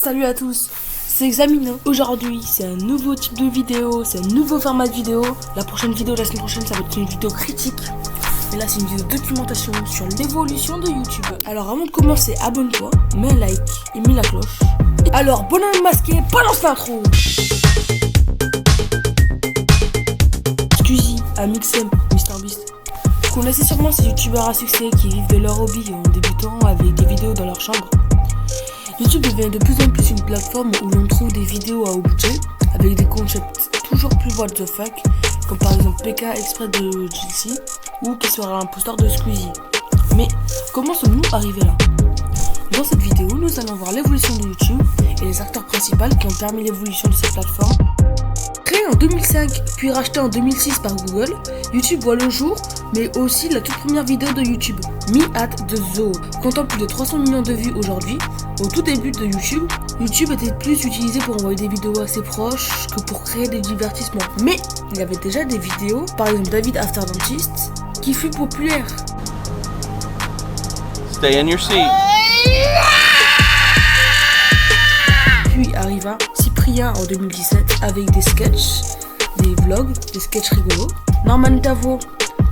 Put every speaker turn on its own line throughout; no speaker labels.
Salut à tous, c'est Examino. Aujourd'hui, c'est un nouveau type de vidéo, c'est un nouveau format de vidéo. La prochaine vidéo, la semaine prochaine, ça va être une vidéo critique. Et là, c'est une vidéo de documentation sur l'évolution de YouTube. Alors, avant de commencer, abonne-toi, mets un like et mets la cloche. Alors, bonhomme masqué, balance l'intro. Squeezie, Amixem, MrBeast. Vous connaissez sûrement ces youtubeurs à succès qui vivent de leur hobby en débutant avec des vidéos dans leur chambre. YouTube devient de plus en plus une plateforme où l'on trouve des vidéos à haut budget avec des concepts toujours plus what the fuck, comme par exemple PK Express de JC ou qui sera l'imposteur de Squeezie. Mais comment sommes-nous arrivés là? Dans cette vidéo, nous allons voir l'évolution de YouTube et les acteurs principaux qui ont permis l'évolution de cette plateforme. Créé en 2005 puis racheté en 2006 par Google, YouTube voit le jour, mais aussi la toute première vidéo de YouTube, Me at the Zoo, comptant plus de 300 millions de vues aujourd'hui. Au tout début de YouTube, YouTube était plus utilisé pour envoyer des vidéos assez proches que pour créer des divertissements. Mais il y avait déjà des vidéos, par exemple David After Dentist, qui fut populaire.
Stay in your seat.
Puis arriva Cyprien en 2017 avec des sketchs, des vlogs, des sketchs rigolos. Norman Tavo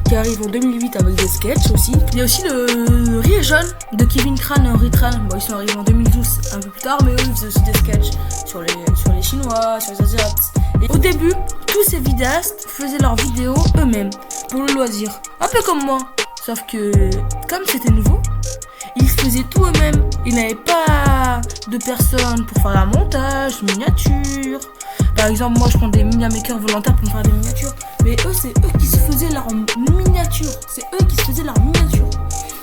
qui arrive en 2008 avec des sketchs aussi. Il y a aussi le Rire Jaune de Kevin Tran et Henry Tran. Bon, ils sont arrivés en 2012, un peu plus tard, mais eux ils faisaient aussi des sketchs sur les Chinois, sur les Asiates. Et au début, tous ces vidéastes faisaient leurs vidéos eux-mêmes, pour le loisir. Un peu comme moi. Sauf que, comme c'était nouveau, ils faisaient tout eux-mêmes. Ils n'avaient pas de personne pour faire la montage, miniature. Par exemple, moi je prends des miniamakers volontaires pour me faire des miniatures. Mais eux, c'est eux qui se faisaient leur miniature.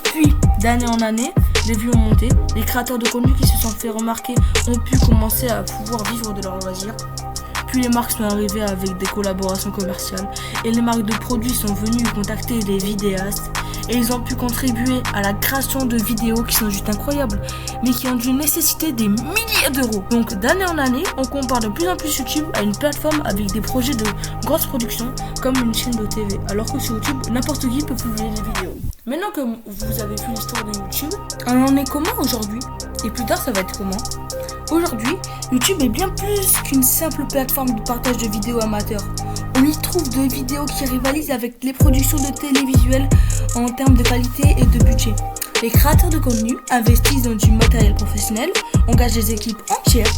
Puis, d'année en année, les vues ont monté. Les créateurs de contenu qui se sont fait remarquer ont pu commencer à pouvoir vivre de leur loisir. Puis les marques sont arrivées avec des collaborations commerciales. Et les marques de produits sont venues contacter les vidéastes. Et ils ont pu contribuer à la création de vidéos qui sont juste incroyables, mais qui ont dû nécessiter des milliers d'euros. Donc d'année en année, on compare de plus en plus YouTube à une plateforme avec des projets de grosses productions, comme une chaîne de TV, alors que sur YouTube, n'importe qui peut publier des vidéos. Maintenant que vous avez vu l'histoire de YouTube, on en est comment aujourd'hui? Et plus tard, ça va être comment? Aujourd'hui, YouTube est bien plus qu'une simple plateforme de partage de vidéos amateurs. On y trouve des vidéos qui rivalisent avec les productions de télévisuels en termes de qualité et de budget. Les créateurs de contenu investissent dans du matériel professionnel, engagent des équipes entières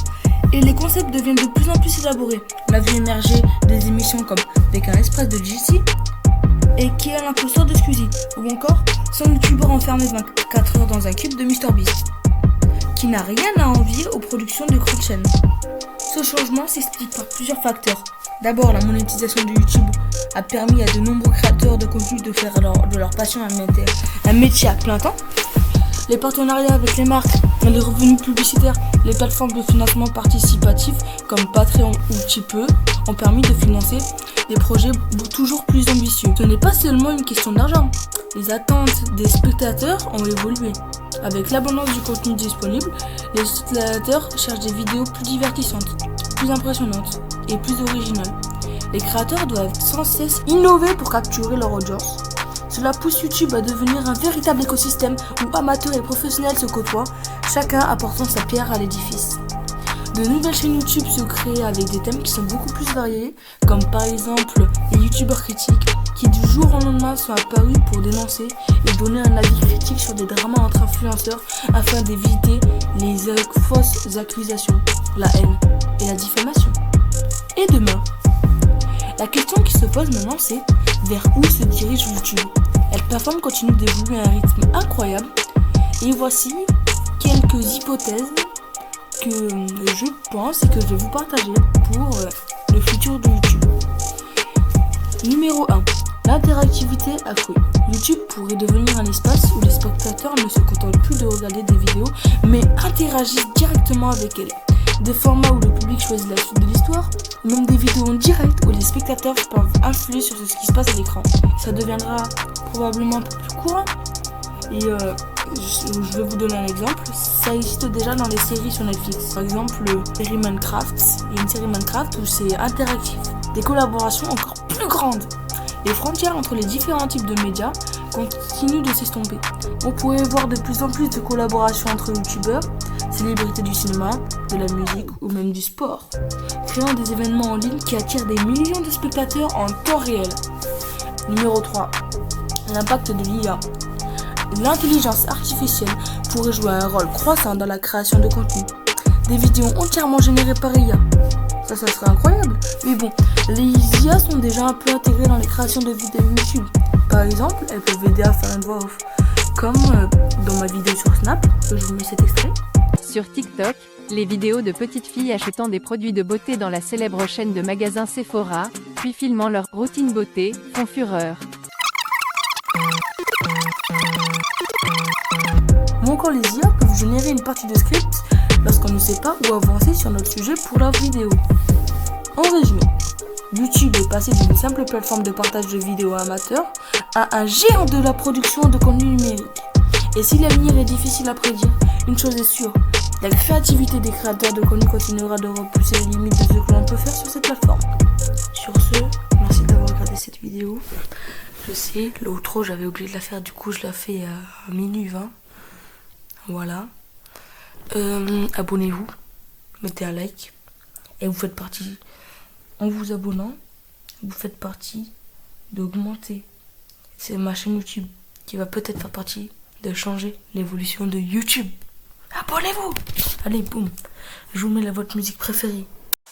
et les concepts deviennent de plus en plus élaborés. On a vu émerger des émissions comme PK Express de JC et qui est l'imposteur de Squeezie, ou encore 100 youtubeurs enfermés 24 heures dans un cube de MrBeast, qui n'a rien à envier aux productions de grandes chaînes. Ce changement s'explique par plusieurs facteurs. D'abord, la monétisation de YouTube a permis à de nombreux créateurs de contenu de faire de leur passion un métier à plein temps. Les partenariats avec les marques, les revenus publicitaires, les plateformes de financement participatif comme Patreon ou Tipeee ont permis de financer des projets toujours plus ambitieux. Ce n'est pas seulement une question d'argent. Les attentes des spectateurs ont évolué. Avec l'abondance du contenu disponible, les utilisateurs cherchent des vidéos plus divertissantes, plus impressionnantes et plus originales. Les créateurs doivent sans cesse innover pour capturer leur audience. Cela pousse YouTube à devenir un véritable écosystème où amateurs et professionnels se côtoient, chacun apportant sa pierre à l'édifice. De nouvelles chaînes YouTube se créent avec des thèmes qui sont beaucoup plus variés, comme par exemple les youtubeurs critiques qui du jour au lendemain sont apparus pour dénoncer et donner un avis critique sur des dramas entre influenceurs afin d'éviter les fausses accusations, la haine et la diffamation. Et demain, la question qui se pose maintenant c'est vers où se dirige YouTube? La plateforme continue d'évoluer à un rythme incroyable et voici quelques hypothèses que je pense et que je vais vous partager pour le futur de YouTube. Numéro 1. L'interactivité accrue. YouTube pourrait devenir un espace où les spectateurs ne se contentent plus de regarder des vidéos, mais interagissent directement avec elles. Des formats où le public choisit la suite de l'histoire, ou même des vidéos en direct où les spectateurs peuvent influer sur ce qui se passe à l'écran. Ça deviendra probablement un peu plus courant. Et je vais vous donner un exemple. Ça existe déjà dans les séries sur Netflix. Par exemple, la série Minecraft. Il y a une série Minecraft où c'est interactif. Des collaborations encore plus grandes. Les frontières entre les différents types de médias continuent de s'estomper. On pourrait voir de plus en plus de collaborations entre youtubeurs, célébrités du cinéma, de la musique ou même du sport, créant des événements en ligne qui attirent des millions de spectateurs en temps réel. Numéro 3. L'impact de l'IA. L'intelligence artificielle pourrait jouer un rôle croissant dans la création de contenu. Des vidéos entièrement générées par IA. Ça serait incroyable. Mais bon, les IA sont déjà un peu intégrées dans les créations de vidéos YouTube. Par exemple, elles peuvent aider à faire une voix off. Comme dans ma vidéo sur Snap, je vous mets cet extrait.
Sur TikTok, les vidéos de petites filles achetant des produits de beauté dans la célèbre chaîne de magasins Sephora, puis filmant leur routine beauté, font fureur.
Ou encore les IA peuvent générer une partie de script lorsqu'on ne sait pas où avancer sur notre sujet pour la vidéo. En résumé, YouTube est passé d'une simple plateforme de partage de vidéos amateurs à un géant de la production de contenu numérique. Et si l'avenir est difficile à prédire, une chose est sûre, la créativité des créateurs de contenu continuera de repousser les limites de ce que l'on peut faire sur cette plateforme. Sur ce, merci d'avoir regardé cette vidéo. Je sais, l'outro j'avais oublié de la faire, du coup je la fais à minuit 20. Voilà. Abonnez-vous, mettez un like et vous faites partie, en vous abonnant, vous faites partie d'augmenter. C'est ma chaîne YouTube qui va peut-être faire partie de changer l'évolution de YouTube. Abonnez-vous. Allez, boum. Je vous mets votre musique préférée.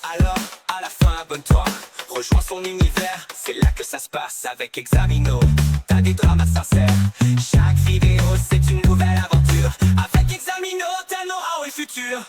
Alors, à la fin, abonne-toi. Rejoins son univers. C'est là que ça se passe avec Examino. T'as des dramas sincères. Chaque vidéo, c'est une nouvelle aventure. Avec Examino, t'as know-how et futur.